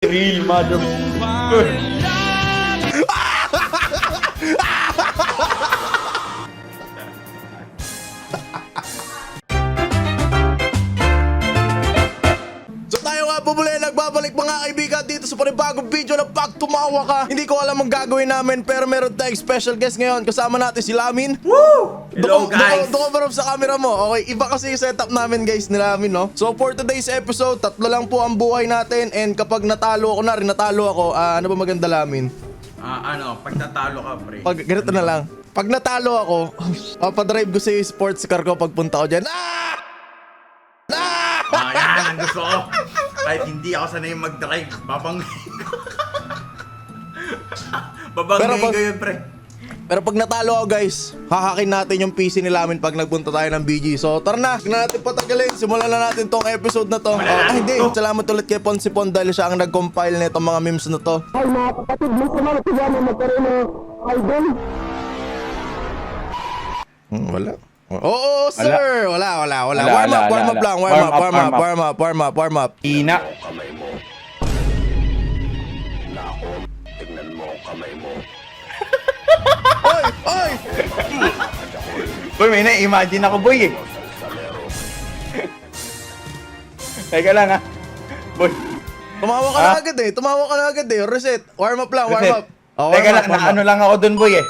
Real mother. So tayo nga po muli, nagbabalik mga kaibigan dito sa panibagong video na pag tumawa ka. Hindi ko alam ang gagawin namin pero meron tayong special guest ngayon. Kasama natin si Lamin. Woo! Hello guys! Doon ka sa camera mo. Okay, iba kasi yung setup namin guys ni Lamin, no? So for today's episode, 3 lang po ang buhay natin. And kapag natalo ako na rin, natalo ako, ano ba maganda Lamin? Pag natalo ka, pre. Pag ganito na lang. Pag natalo ako, papadrive ko sa yung sports car ko pagpunta ko dyan. Ah! Yan ang gusto ko. Kahit hindi ako sanay mag-drive, babanggain ko. Babanggain ko yun, pre. Pero pag natalo ako guys, hahakin natin yung PC ni Lamin pag nagpunta tayo ng BG. So tara na, huwag na natin patagalin. Simulan na natin tong episode na to. Hindi, salamat ulit kay Ponsipon dahil siya ang nag-compile na itong mga memes na to. Ay mga kapatid, may kumala siya na magkaroon ng idol. Wala. Oo, sir! Wala. Warm up lang. Warm up. Ina. Oy! Boy, may na-imagine ako, boy eh. Teka lang ha. Boy. Tumawa ka na agad eh. Reset. Warm up lang, warm up. Oh, Teka lang, warm up. ano lang ako dun, boy eh.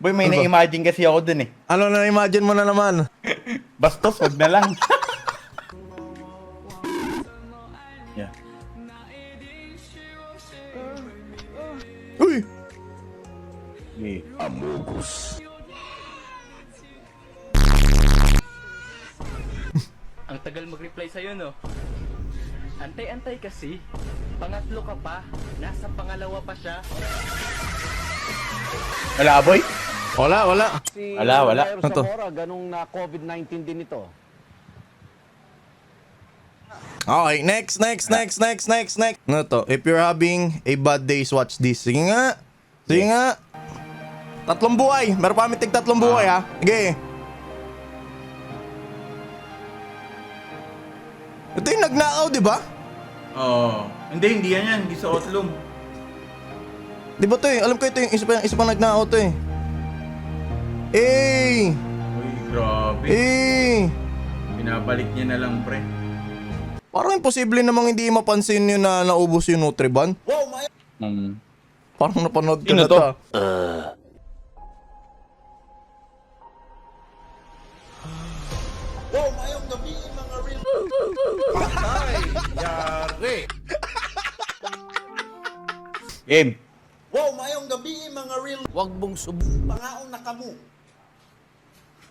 Boy, may Ano ba? na-imagine kasi ako dun eh. Ano na imagine mo na naman? Bastos, wag na lang. Yeah. Uy! Ang tagal mag-reply sa'yo, no? Antay-antay kasi. Pangatlo ka pa. Nasa pangalawa pa siya. Wala, boy? Wala. Si Wala. Mayor Ano to? Zamora, ganung na COVID-19 din ito. Okay, next. Ano to? If you're having a bad day, watch this. Sige nga. 3 buhay. Meron pa kami tig 3 buhay ha. Sige. Ito yung nagnakaw, di ba? Oo. Hindi yan. Hindi sa Otlum. Di ba to eh? Alam ko ito yung isa pang nagnakaw to eh. Eh! Uy, grabe. Binabalik niya na lang, pre. Parang imposible namang hindi mapansin yun na naubos yung Nutriban. Parang napanood ko Sino na to? to. Game. Wow, mayong gabi mga real. Huwag mong Pangaon na kamo.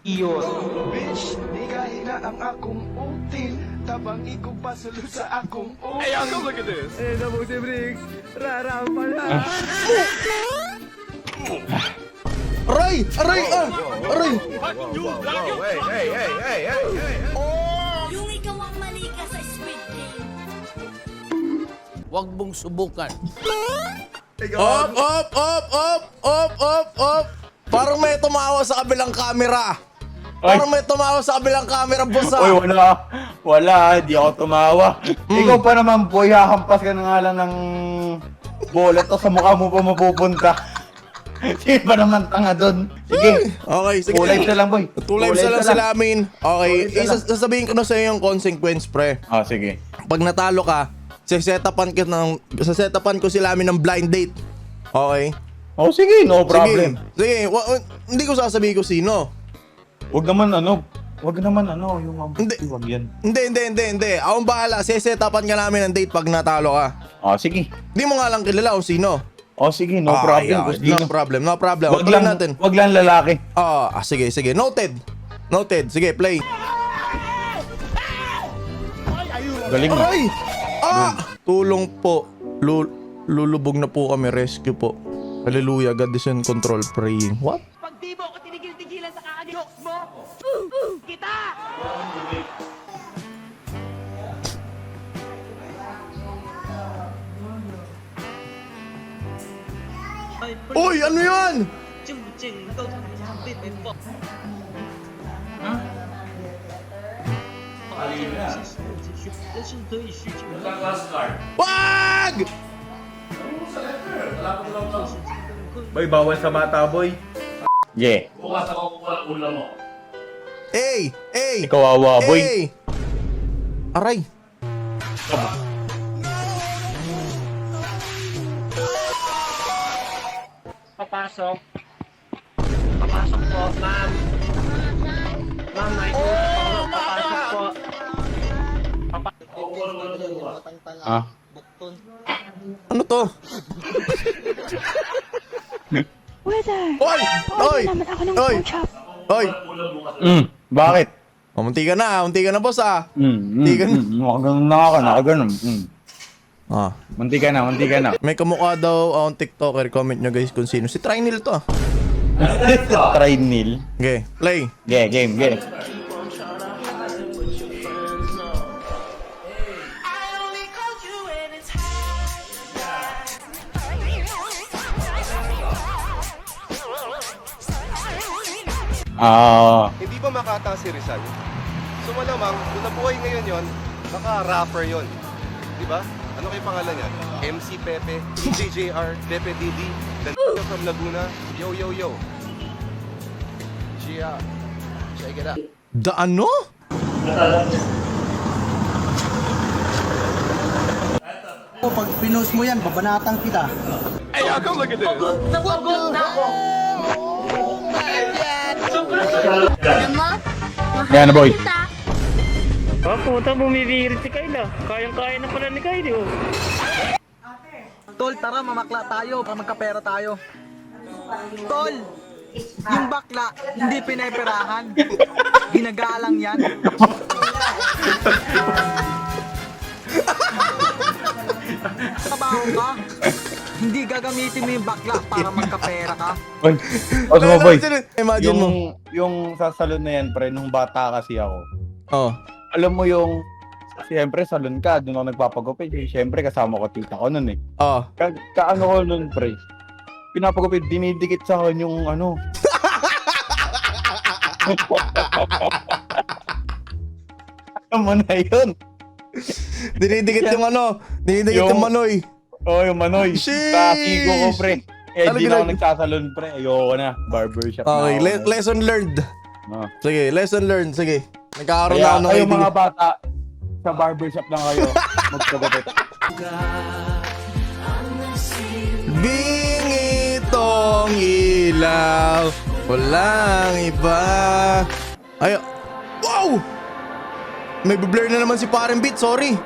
Bitch, di ka hina ang akong util. Tabang ikaw pasulod sa akong util. Hey, Uncle, look at this. Eh, nabong si Briggs. Rarampa na. Aray! Aray! Aray! Yung ikaw ang mali ka sa Squid Game. Huwag mong subukan. Op! Parang may tumawa sa kabilang camera. Boss ah. Uy, wala. Di ako tumawa. Ikaw pa naman, boy. Hahampas ka na nga lang ng bola to sa mukha mo pa mapupunta. Sige pa naman tanga doon. Sige. Okay, sige. Two lives na lang, boy. Two lives na lang sila amin. Okay, sasabihin ko na sa iyo yung consequence, pre. Sige. Pag natalo ka, sasetapan ko sila amin ng blind date. Okay? Sige, no problem. Sige. Hindi ko sasabihin ko sino. Wag naman yung Hindi. wag yan. Hindi. Akong bahala. Sesetapan ka namin ng date pag natalo ka. Sige. Hindi mo nga lang kilala kung sino. Sige, no problem. Yeah, Gusto no problem. Wag Tuloy lang natin. Wag lang lalaki. Sige. Noted. Sige, play. Galing mo. Aray! Tulong po. Lulubog na po kami. Rescue po. Hallelujah. God is in control. Praying. What? Pag di mo ako tinigil-tigilan sa kakajokes mo, kita! Uy! Ano yan? 究竟能够让人家被被放？ 但是得以需求。 Wag! Boy, bawal sa bata, boy. Yeah. Ey! Ey! Ikaw awa, boy. Ey! Aray! Papasok. Papasok po, ma'am. Ma'am, papasok po. Ah. Ano to? Weather! Oy! Oy! naman ako ng Oy! phone shop. Oy! Bakit? Oh, munti ka na boss ah. Munti ka na. Nakaganon na ako, nakaganon. Ah. Munti ka na. May kamukha daw akong TikToker. Comment nyo guys kung sino. Si Trinil to ah. Try Neil. Okay, play. Game. Hindi ba makatang si Rizal? So malamang, kung nabuhay ngayon yon, baka rapper yon. Di ba? Ano kayo pangalan niya? MC Pepe, DJR, Pepe Didi, the from Laguna, yo. Gia, check it out. Da ano? Pag pinost mo yan, babanatang kita. Hey, y'all, come look at this. Yan na, boy. Oh, puta, bumibirit si Kayla. Kayang-kaya na pala ni Kayla, oh. Tol, tara, mamakla tayo para magkapera tayo. Tol, yung bakla, hindi pinaperahan. Ginagalang yan. Trabaho ka. Hindi gagamitin mo yung bakla para magkapera ka. Boy. O, mo, boy. Imagine mo. Yung sa salon na yan, pre, nung bata kasi ako. Oh. Alam mo yung, siyempre, salon ka, doon ako nagpapagupit. Siyempre, kasama ko tita ko nun eh. Oh. Kaano ko nun, pre? Pinapagupit, dinidikit sa akin yung ano. Alam mo na yun. Dinidikit yung ano. Dinidikit yung manoy. Oo, yung manoy. Sheesh! Sa kigo ko, pre. Eh, Ano di na ako ginag- nagsasalon, pre. Ayoko na. Barbershop Okay, na ako. lesson learned. Ah. Sige, lesson learned. Sige. Nagkakaroon na Kaya ako ng kayo idea. mga bata, sa barbershop lang kayo. Magpagupit. Bingitong ilaw, walang iba. Ay, wow! May blur na naman si Parang Beat, sorry.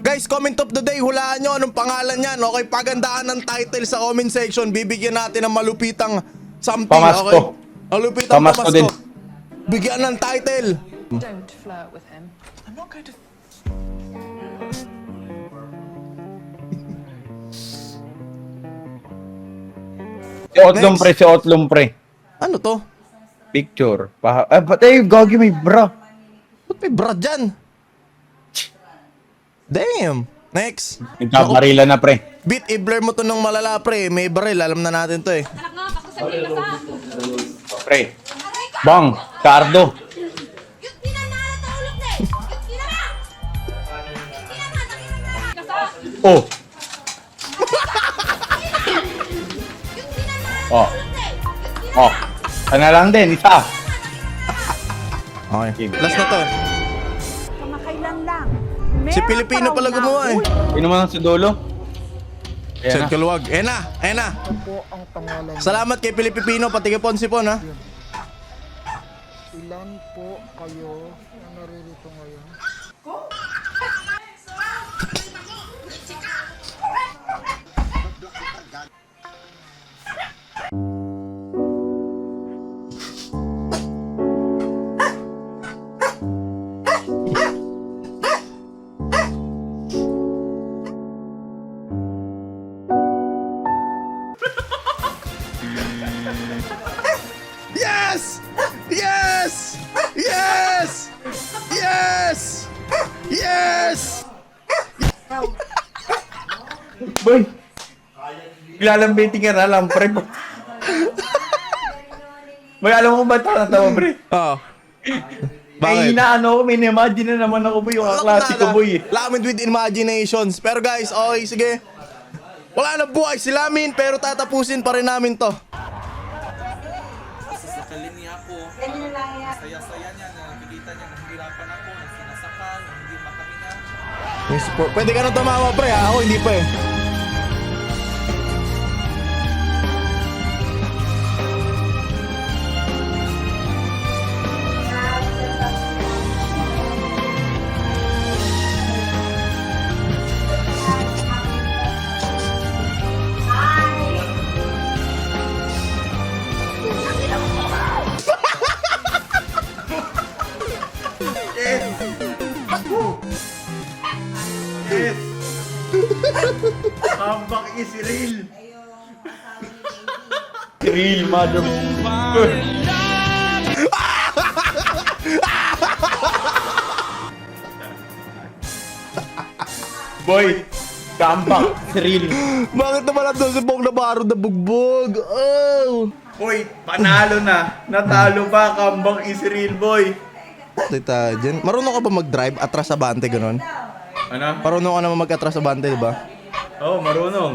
Guys, comment of the day, hulaan nyo anong pangalan yan. Okay, pagandaan ng title sa comment section. Bibigyan natin ng malupitang something. Pamasko. Okay? Malupitang Pamasko din. Bigyan ng title. Don't flirt with him. I'm not going to... Si Otlong, pre. Ano to? Picture. Patay, gagi may bra. Ba't may bra dyan? Damn. Next. Nagkabarila na, pre. Beat, i-blur mo to ng malala, pre. May baril. Alam na natin to eh. Pre. Bang, Cardo. Yung pinanala sa ulog na eh! Yung pinana! Oh. Yung pinanala sa Oh. ulog na eh! Oh. Sana lang din, isa. Okay. Last na to. Kamakailan lang. Si Pilipino pala gumawa eh. Sino man sa dulo? Ayan Sir na. Kaluwag. Ayan na. Salamat kay Pilipino, pati kay Ponsipon ha. Ilan po kayo na naririto ngayon? Yes! Yes! Yes! Yes! Yes! Boy. Lalambiti ka na lang, pre. Boy, alam mo ba tatawa, pre? Oh. Bakit? inaano ko, minimagine na naman ako boy, yung kaklase ko boy. Lamin with imaginations. Pero guys, okay, sige. Wala na buhay si Lamin, pero tatapusin pa rin namin to. Pwede ka na tumawa pre ha? Ako hindi pa eh. Yes! Comeback is real! Real, mother... Boy! Comeback is real! Bakit naman ang si Bong Navarro na bugbog? Oh! Boy, panalo na! Natalo pa! Comeback is real, boy! Tita, Jen, marunong ka ba mag-drive atras sa bante ganon? Ano? Marunong ka naman mag-atras sa bante, di ba? Oo, marunong.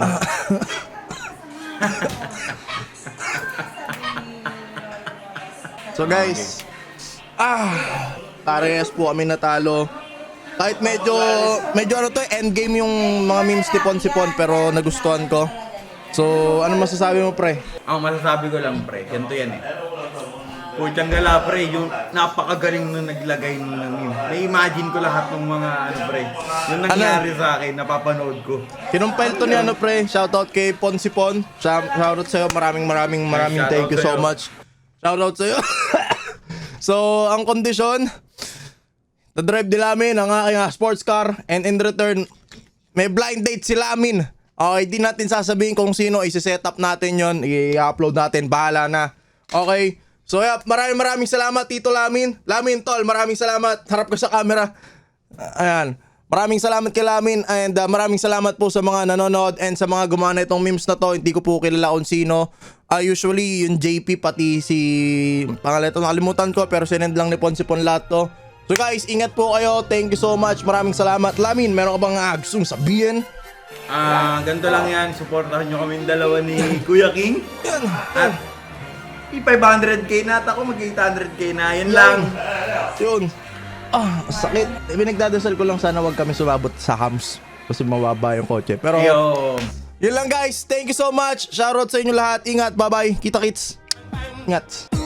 So guys, parehas po kami natalo. Kahit medyo ano to, endgame yung mga memes ni Ponsipon pero nagustuhan ko. So, ano masasabi mo pre? Ang masasabi ko lang, pre, ganito yan eh. Putyang gala, pre, yung napakagaling nung naglagay nung meme. Na-imagine ko lahat ng mga, ano, pre, yung nangyari sa akin, napapanood ko. Kinumpel to ni ano pre, shoutout kay Ponsipon. Shoutout sa'yo, maraming thank you so much. Shoutout sa'yo. So, ang kondisyon, na-drive nila namin ang aking sports car and in return, may blind date sila amin. Okay, di natin sasabihin kung sino, isi-set up natin yon, i-upload natin, bahala na. Okay, so yeah, maraming salamat Tito Lamin. Lamin tol, maraming salamat. Harap ka sa camera. Ayan. Maraming salamat kay Lamin and maraming salamat po sa mga nanonood and sa mga gumawa na itong memes na to. Hindi ko po kilala kung sino. Usually yung JP pati si pangalan ito nakalimutan ko pero sinend lang ni Ponsipon lahat to. So guys, ingat po kayo. Thank you so much. Maraming salamat. Lamin, meron ka bang gustong sabihin? Ganito lang yan, supportahan nyo kami dalawa ni Kuya King. At i-500k na at ako mag-800k na, yan lang. Yun. Sakit. Pinagdadasal ko lang sana wag kami sumabot sa hams kasi mababa yung kotse. Pero yun lang guys. Thank you so much. Shoutout sa inyo lahat. Ingat. Bye-bye. Kita-kits. Ingat.